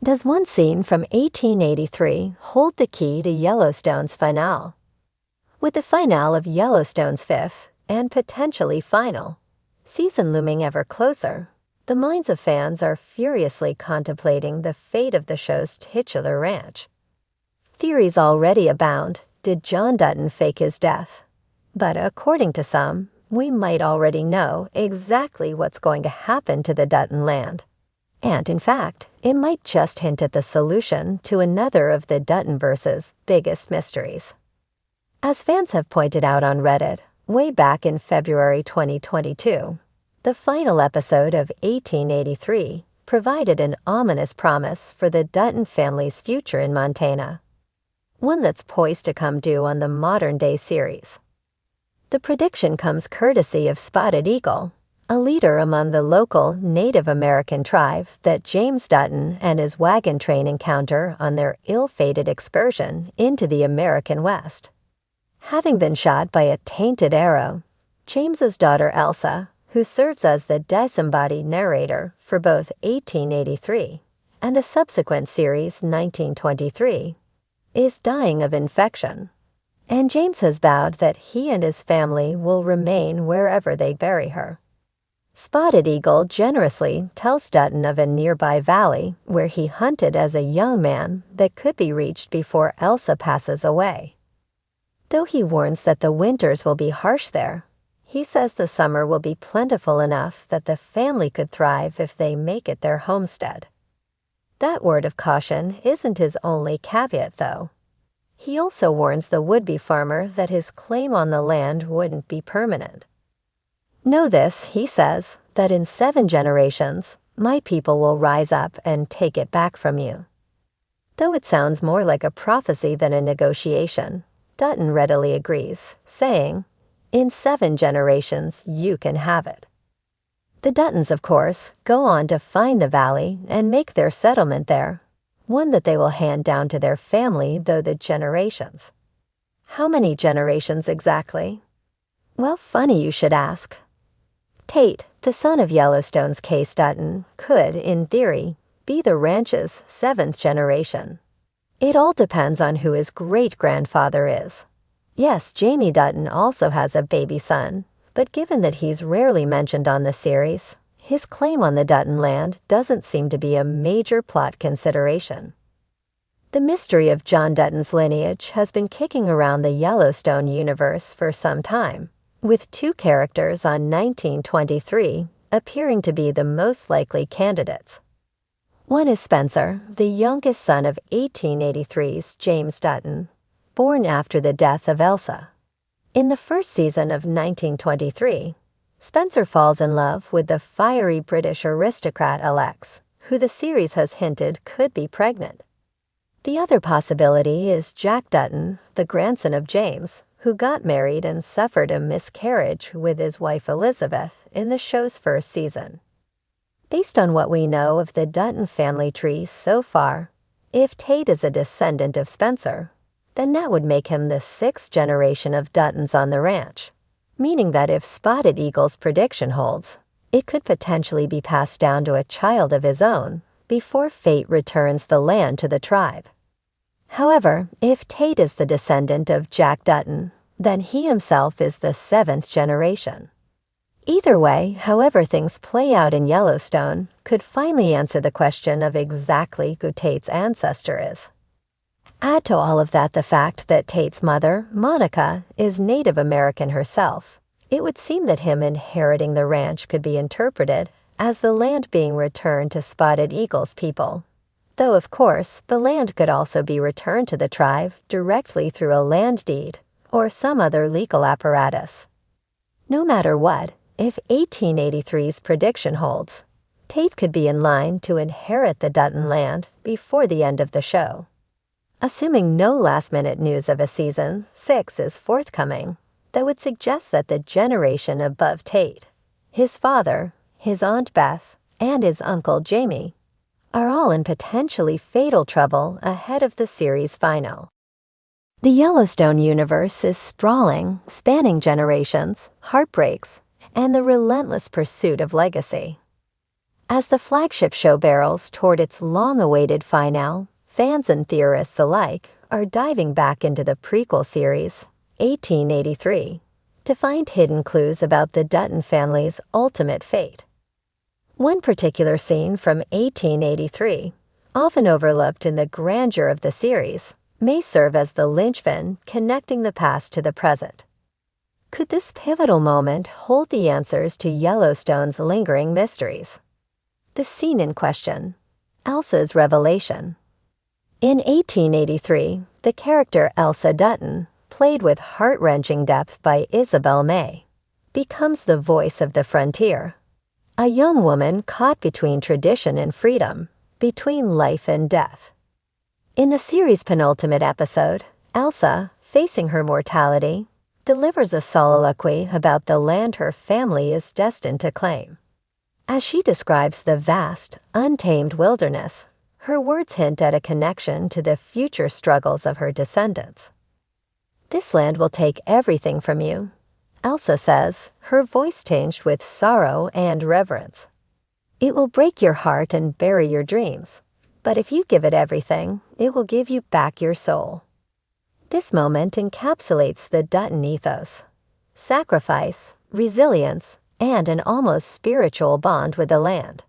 Does one scene from 1883 hold the key to Yellowstone's finale? With the finale of Yellowstone's fifth, and potentially final, season looming ever closer, the minds of fans are furiously contemplating the fate of the show's titular ranch. Theories already abound. Did John Dutton fake his death? But according to some, we might already know exactly what's going to happen to the Dutton land. And in fact, it might just hint at the solution to another of the Duttonverse's biggest mysteries. As fans have pointed out on Reddit, way back in February 2022, the final episode of 1883 provided an ominous promise for the Dutton family's future in Montana, one that's poised to come due on the modern-day series. The prediction comes courtesy of Spotted Eagle, a leader among the local Native American tribe that James Dutton and his wagon train encounter on their ill-fated excursion into the American West. Having been shot by a tainted arrow, James's daughter Elsa, who serves as the disembodied narrator for both 1883 and the subsequent series 1923, is dying of infection, and James has vowed that he and his family will remain wherever they bury her. Spotted Eagle generously tells Dutton of a nearby valley where he hunted as a young man that could be reached before Elsa passes away. Though he warns that the winters will be harsh there, he says the summer will be plentiful enough that the family could thrive if they make it their homestead. That word of caution isn't his only caveat, though. He also warns the would-be farmer that his claim on the land wouldn't be permanent. Know this, he says, that in 7 generations, my people will rise up and take it back from you. Though it sounds more like a prophecy than a negotiation, Dutton readily agrees, saying, "In 7 generations, you can have it." The Duttons, of course, go on to find the valley and make their settlement there, one that they will hand down to their family through the generations. How many generations exactly? Well, funny you should ask. Tate, the son of Yellowstone's Kayce Dutton, could, in theory, be the ranch's 7th generation. It all depends on who his great-grandfather is. Yes, Jamie Dutton also has a baby son, but given that he's rarely mentioned on the series, his claim on the Dutton land doesn't seem to be a major plot consideration. The mystery of John Dutton's lineage has been kicking around the Yellowstone universe for some time, with 2 characters on 1923 appearing to be the most likely candidates. One is Spencer, the youngest son of 1883's James Dutton, born after the death of Elsa. In the first season of 1923, Spencer falls in love with the fiery British aristocrat Alex, who the series has hinted could be pregnant. The other possibility is Jack Dutton, the grandson of James, who got married and suffered a miscarriage with his wife Elizabeth in the show's first season. Based on what we know of the Dutton family tree so far, if Tate is a descendant of Spencer, then that would make him the 6th generation of Duttons on the ranch, meaning that if Spotted Eagle's prediction holds, it could potentially be passed down to a child of his own before fate returns the land to the tribe. However, if Tate is the descendant of Jack Dutton, then he himself is the 7th generation. Either way, however things play out in Yellowstone could finally answer the question of exactly who Tate's ancestor is. Add to all of that the fact that Tate's mother, Monica, is Native American herself. It would seem that him inheriting the ranch could be interpreted as the land being returned to Spotted Eagle's people. Though, of course, the land could also be returned to the tribe directly through a land deed or some other legal apparatus. No matter what, if 1883's prediction holds, Tate could be in line to inherit the Dutton land before the end of the show. Assuming no last-minute news of a season 6 is forthcoming, that would suggest that the generation above Tate, his father, his Aunt Beth, and his Uncle Jamie, are all in potentially fatal trouble ahead of the series final. The Yellowstone universe is sprawling, spanning generations, heartbreaks, and the relentless pursuit of legacy. As the flagship show barrels toward its long-awaited finale, fans and theorists alike are diving back into the prequel series, 1883, to find hidden clues about the Dutton family's ultimate fate. One particular scene from 1883, often overlooked in the grandeur of the series, may serve as the linchpin connecting the past to the present. Could this pivotal moment hold the answers to Yellowstone's lingering mysteries? The scene in question, Elsa's revelation. In 1883, the character Elsa Dutton, played with heart-wrenching depth by Isabel May, becomes the voice of the frontier. A young woman caught between tradition and freedom, between life and death. In the series' penultimate episode, Elsa, facing her mortality, delivers a soliloquy about the land her family is destined to claim. As she describes the vast, untamed wilderness, her words hint at a connection to the future struggles of her descendants. "This land will take everything from you," Elsa says, her voice tinged with sorrow and reverence. "It will break your heart and bury your dreams, but if you give it everything, it will give you back your soul." This moment encapsulates the Dutton ethos: sacrifice, resilience, and an almost spiritual bond with the land.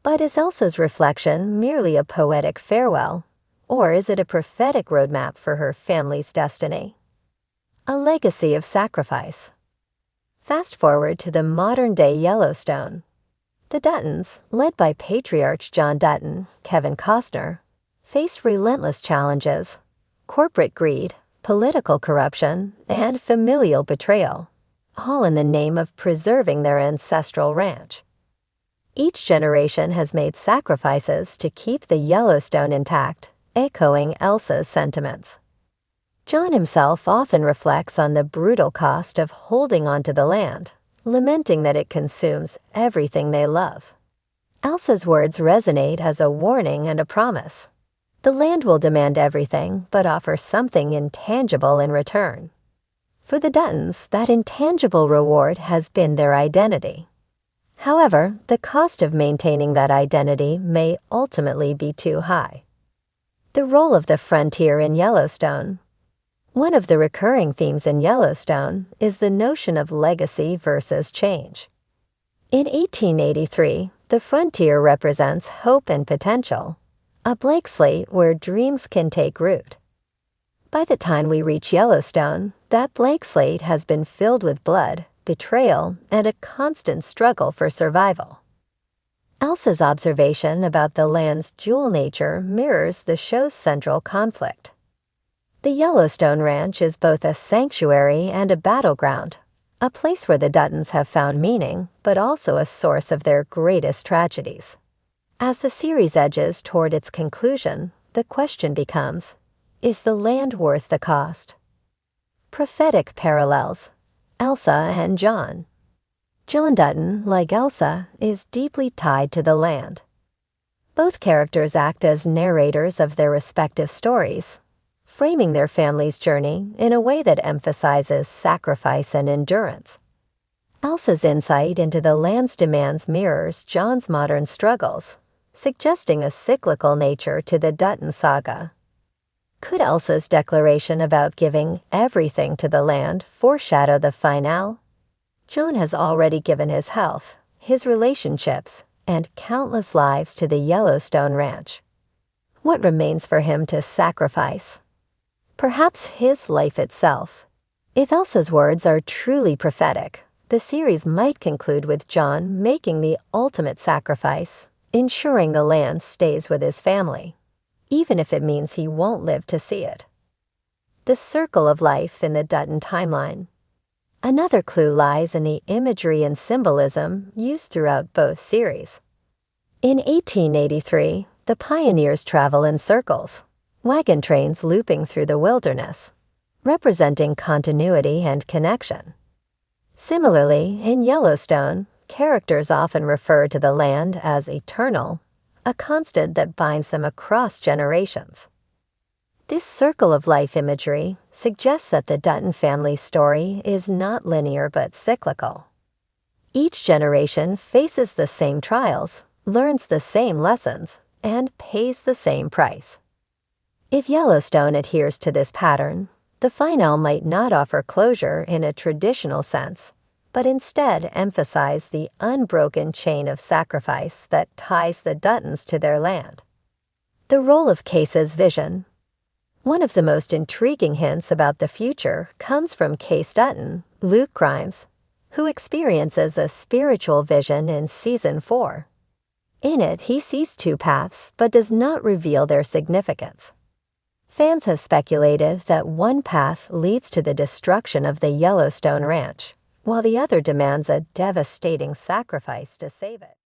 But is Elsa's reflection merely a poetic farewell, or is it a prophetic roadmap for her family's destiny? A legacy of sacrifice. Fast forward to the modern-day Yellowstone. The Duttons, led by patriarch John Dutton, Kevin Costner, faced relentless challenges: corporate greed, political corruption, and familial betrayal, all in the name of preserving their ancestral ranch. Each generation has made sacrifices to keep the Yellowstone intact, echoing Elsa's sentiments. John himself often reflects on the brutal cost of holding onto the land, lamenting that it consumes everything they love. Elsa's words resonate as a warning and a promise. The land will demand everything, but offer something intangible in return. For the Duttons, that intangible reward has been their identity. However, the cost of maintaining that identity may ultimately be too high. The role of the frontier in Yellowstone. One of the recurring themes in Yellowstone is the notion of legacy versus change. In 1883, the frontier represents hope and potential, a blank slate where dreams can take root. By the time we reach Yellowstone, that blank slate has been filled with blood, betrayal, and a constant struggle for survival. Elsa's observation about the land's dual nature mirrors the show's central conflict. The Yellowstone Ranch is both a sanctuary and a battleground, a place where the Duttons have found meaning, but also a source of their greatest tragedies. As the series edges toward its conclusion, the question becomes, is the land worth the cost? Prophetic parallels: Elsa and John. John Dutton, like Elsa, is deeply tied to the land. Both characters act as narrators of their respective stories, framing their family's journey in a way that emphasizes sacrifice and endurance. Elsa's insight into the land's demands mirrors John's modern struggles, suggesting a cyclical nature to the Dutton saga. Could Elsa's declaration about giving everything to the land foreshadow the finale? John has already given his health, his relationships, and countless lives to the Yellowstone Ranch. What remains for him to sacrifice? Perhaps his life itself. If Elsa's words are truly prophetic, the series might conclude with John making the ultimate sacrifice, ensuring the land stays with his family, even if it means he won't live to see it. The circle of life in the Dutton timeline. Another clue lies in the imagery and symbolism used throughout both series. In 1883, the pioneers travel in circles, wagon trains looping through the wilderness, representing continuity and connection. Similarly, in Yellowstone, characters often refer to the land as eternal, a constant that binds them across generations. This circle of life imagery suggests that the Dutton family's story is not linear but cyclical. Each generation faces the same trials, learns the same lessons, and pays the same price. If Yellowstone adheres to this pattern, the finale might not offer closure in a traditional sense, but instead emphasize the unbroken chain of sacrifice that ties the Duttons to their land. The role of Kayce's vision. One of the most intriguing hints about the future comes from Kayce Dutton, Luke Grimes, who experiences a spiritual vision in Season 4. In it, he sees two paths but does not reveal their significance. Fans have speculated that one path leads to the destruction of the Yellowstone Ranch, while the other demands a devastating sacrifice to save it.